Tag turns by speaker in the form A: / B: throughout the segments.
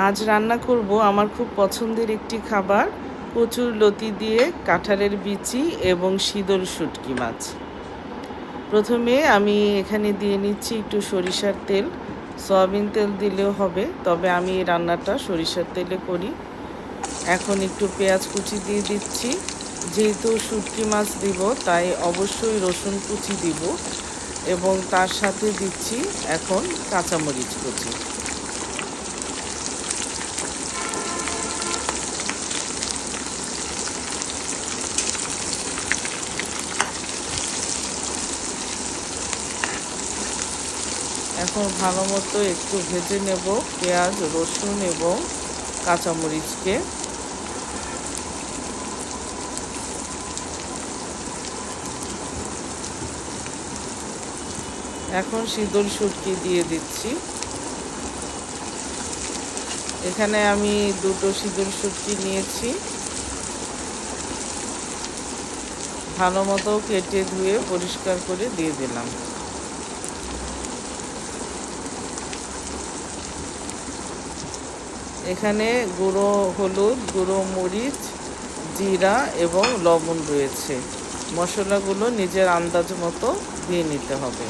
A: আজ রান্না করব আমার খুব পছন্দের একটি খাবার, কচুর লতি দিয়ে কাঁঠালের বিচি এবং শীতল শুটকি মাছ। প্রথমে আমি এখানে দিয়ে নিচ্ছি একটু সরিষার তেল। সয়াবিন তেল দিলেও হবে, তবে আমি এই রান্নাটা সরিষার তেলে করি। এখন একটু পেঁয়াজ কুচি দিয়ে দিচ্ছি। যেহেতু শুটকি মাছ দিব, তাই অবশ্যই রসুন কুচি দিব এবং তার সাথে দিচ্ছি এখন কাঁচামরিচ কুচি। এখন ভালো মতো একটু ভেজে নেব পেঁয়াজ, রসুন এবং কাঁচামরিচকে। এখন শীতল শুটকি দিয়ে দিচ্ছি। এখানে আমি দুটো শীতল শুটকি নিয়েছি। ভালো মতো কেটে ধুয়ে পরিষ্কার করে দিয়ে দিলাম। এখানে গুঁড়ো হলুদ, গুঁড়ো মরিচ, জিরা এবং লবণ রয়েছে। মশলাগুলো নিজের আন্দাজ মতো দিয়ে নিতে হবে।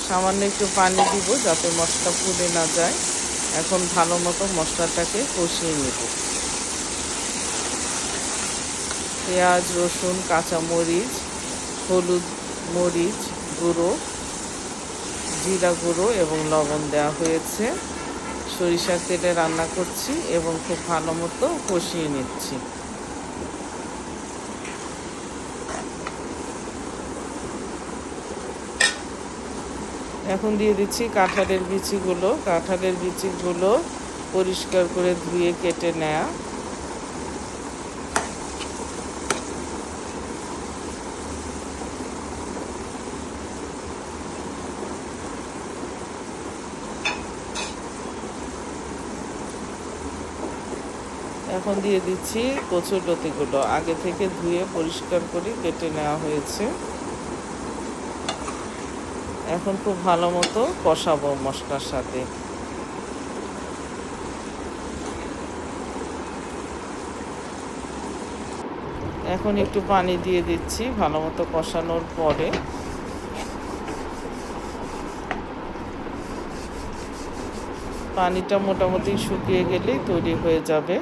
A: সামান্য একটু পানি দিব যাতে মশলা পুড়ে না যায়। এখন ভালো মতো মশলাটাকে কষিয়ে নেব। পেঁয়াজ, রসুন, কাঁচামরিচ, হলুদ, মরিচ গুঁড়ো, জিরা গুঁড়ো এবং লবণ দেওয়া হয়েছে। সরিষার তেলে রান্না করছি এবং খুব ভালো মতো কষিয়ে নিচ্ছি। এখন দিয়ে দিচ্ছি কাঁঠালের বিচিগুলো। কাঁঠালের বিচিগুলো পরিষ্কার করে ধুয়ে কেটে নেওয়া। এখন দিয়ে দিচ্ছি কচুর লতিগুলো। আগে থেকে ধুয়ে পরিষ্কার করে কেটে নেওয়া হয়েছে। এখন খুব ভালো মতো কষাবো মশলার সাথে। এখন একটু পানি দিয়ে দিচ্ছি ভালো মতো কষানোর পরে। পানিটা মোটামুটি শুকিয়ে গেলেই তৈরি হয়ে যাবে।